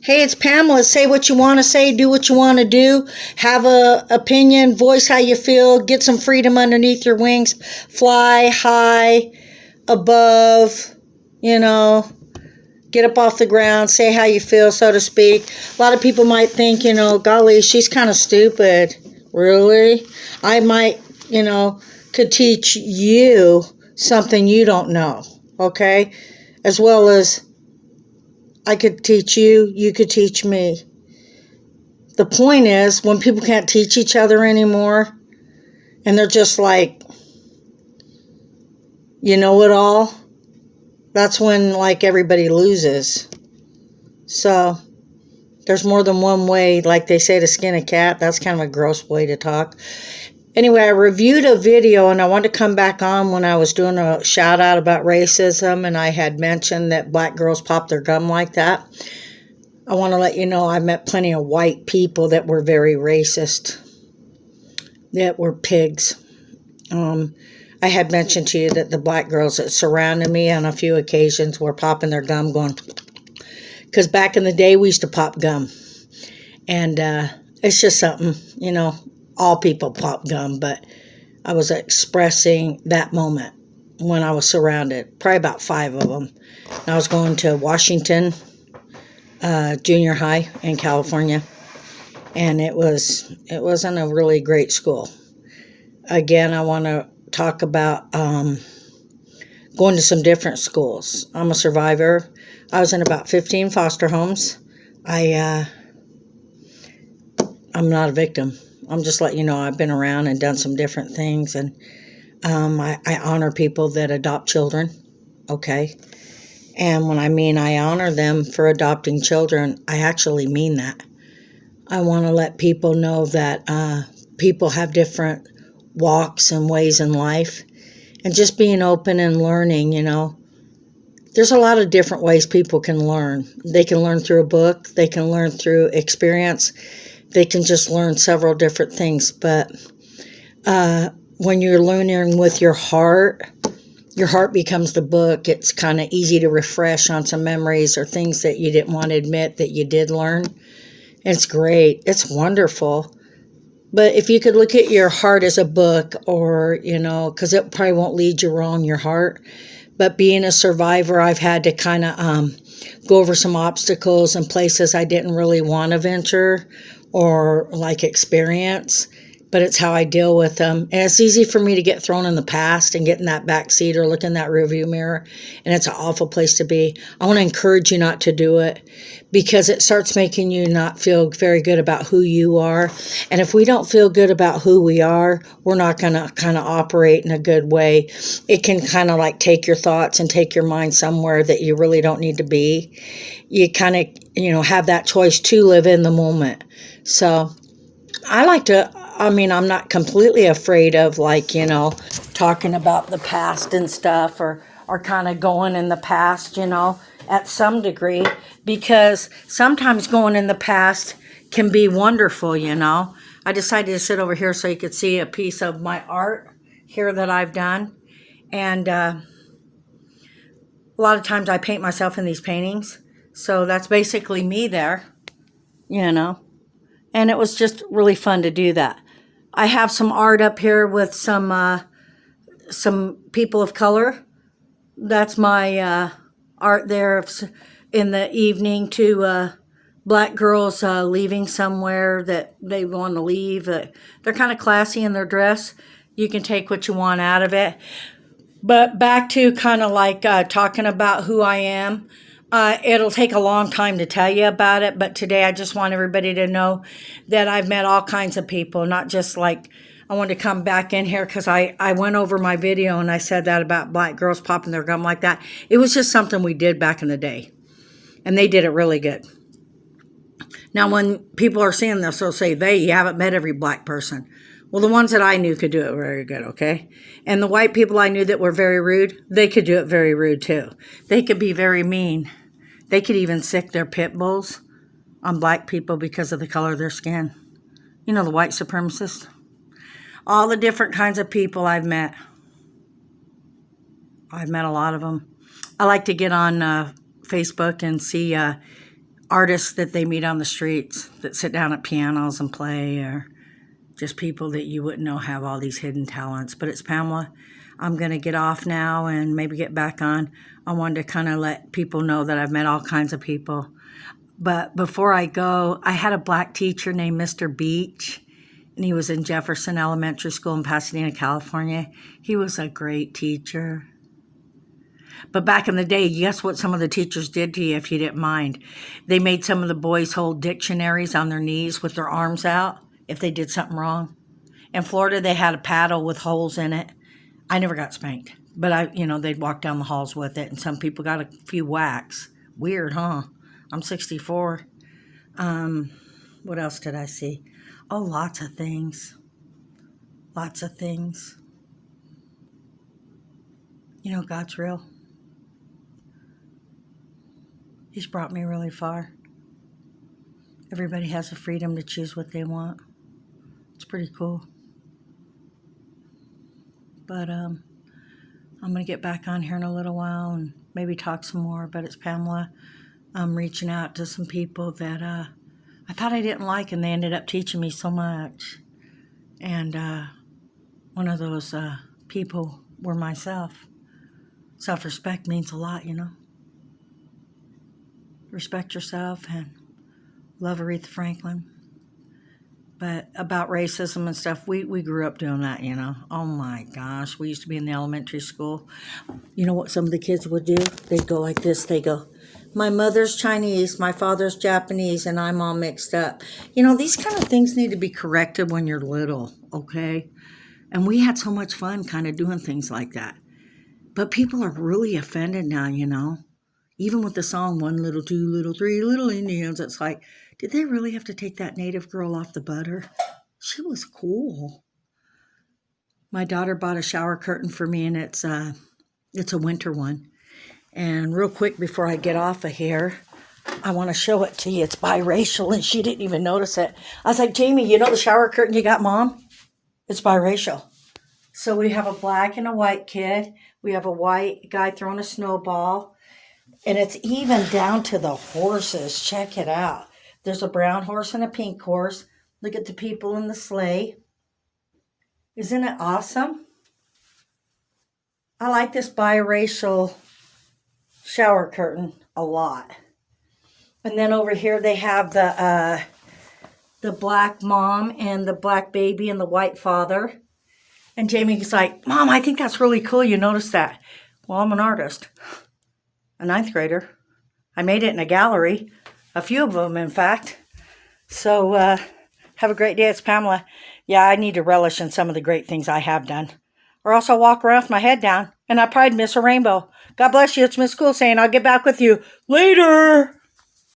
Hey, it's Pamela. Say what you want to say, do what you want to do, have a opinion, voice how you feel, get some freedom underneath your wings, fly high, above, you know, get up off the ground, say how you feel, so to speak. A lot of people might think, golly, she's kind of stupid. Really? I might, could teach you something you don't know, okay? As well as I could teach you, you could teach me. The point is, when people can't teach each other anymore, and they're just like, you know it all, that's when, like, everybody loses. So, there's more than one way, like they say, to skin a cat. That's kind of a gross way to talk. Anyway, I reviewed a video, and I wanted to come back on when I was doing a shout out about racism, and I had mentioned that black girls pop their gum like that. I want to let you know I met plenty of white people that were very racist, that were pigs. I had mentioned to you that the black girls that surrounded me on a few occasions were popping their gum going, because back in the day we used to pop gum. And it's just something, all people pop gum, but I was expressing that moment when I was surrounded, probably about 5 of them. And I was going to Washington junior high in California, and it wasn't a really great school. Again, I want to talk about going to some different schools. I'm a survivor. I was in about 15 foster homes. I'm not a victim. I'm just letting you know I've been around and done some different things, and I honor people that adopt children, okay? And when I mean I honor them for adopting children, I actually mean that. I want to let people know that people have different walks and ways in life, and just being open and learning, There's a lot of different ways people can learn. They can learn through a book. They can learn through experience. They can just learn several different things. But when you're learning with your heart becomes the book. It's kind of easy to refresh on some memories or things that you didn't want to admit that you did learn. It's great. It's wonderful. But if you could look at your heart as a book, or, because it probably won't lead you wrong, your heart. But being a survivor, I've had to kind of go over some obstacles and places I didn't really want to venture or like experience. But it's how I deal with them. And it's easy for me to get thrown in the past and get in that back seat or look in that rearview mirror. And it's an awful place to be. I want to encourage you not to do it, because it starts making you not feel very good about who you are. And if we don't feel good about who we are, we're not going to kind of operate in a good way. It can kind of like take your thoughts and take your mind somewhere that you really don't need to be. You kind of, have that choice to live in the moment. So I like to, I'm not completely afraid of talking about the past and stuff, or kind of going in the past, at some degree, because sometimes going in the past can be wonderful, I decided to sit over here so you could see a piece of my art here that I've done. And a lot of times I paint myself in these paintings. So that's basically me there, And it was just really fun to do that. I have some art up here with some people of color. That's my art there in the evening to black girls leaving somewhere that they want to leave. They're kind of classy in their dress. You can take what you want out of it. But back to kind of like talking about who I am. It'll take a long time to tell you about it, but today I just want everybody to know that I've met all kinds of people, not just like, I wanted to come back in here because I went over my video and I said that about black girls popping their gum like that. It was just something we did back in the day, and they did it really good. Now, when people are seeing this, they'll say, you haven't met every black person. Well, the ones that I knew could do it very good, okay? And the white people I knew that were very rude, they could do it very rude too. They could be very mean. They could even sick their pit bulls on black people because of the color of their skin. The white supremacists. All the different kinds of people I've met. I've met a lot of them. I like to get on Facebook and see artists that they meet on the streets that sit down at pianos and play, or just people that you wouldn't know have all these hidden talents. But it's Pamela. I'm going to get off now and maybe get back on. I wanted to kind of let people know that I've met all kinds of people. But before I go, I had a black teacher named Mr. Beach, and he was in Jefferson Elementary School in Pasadena, California. He was a great teacher. But back in the day, guess what some of the teachers did to you if you didn't mind? They made some of the boys hold dictionaries on their knees with their arms out if they did something wrong. In Florida, they had a paddle with holes in it. I never got spanked, but they'd walk down the halls with it, and some people got a few whacks. Weird, huh? I'm 64. What else did I see? Oh, lots of things. Lots of things. God's real. He's brought me really far. Everybody has the freedom to choose what they want. It's pretty cool. But I'm going to get back on here in a little while and maybe talk some more. But it's Pamela. I'm reaching out to some people that I thought I didn't like, and they ended up teaching me so much. And one of those people were myself. Self-respect means a lot, Respect yourself and love Aretha Franklin. But about racism and stuff, we grew up doing that, Oh my gosh, we used to be in the elementary school. You know what some of the kids would do? They'd go like this. They go, my mother's Chinese, my father's Japanese, and I'm all mixed up. These kind of things need to be corrected when you're little, okay? And we had so much fun kind of doing things like that. But people are really offended now, Even with the song, 1 little, 2 little, 3 little Indians, it's like, did they really have to take that native girl off the butter? She was cool. My daughter bought a shower curtain for me, and it's a winter one. And real quick before I get off of here, I want to show it to you. It's biracial, and she didn't even notice it. I was like, Jamie, the shower curtain you got, Mom? It's biracial. So we have a black and a white kid. We have a white guy throwing a snowball. And it's even down to the horses. Check it out. There's a brown horse and a pink horse. Look at the people in the sleigh. Isn't it awesome? I like this biracial shower curtain a lot. And then over here they have the black mom and the black baby and the white father. And Jamie's like, Mom, I think that's really cool. You noticed that? Well, I'm an artist. A 9th grader. I made it in a gallery. A few of them, in fact. So, have a great day. It's Pamela. Yeah, I need to relish in some of the great things I have done. Or else I'll walk around with my head down, and I probably miss a rainbow. God bless you. It's Miss Cool saying I'll get back with you later.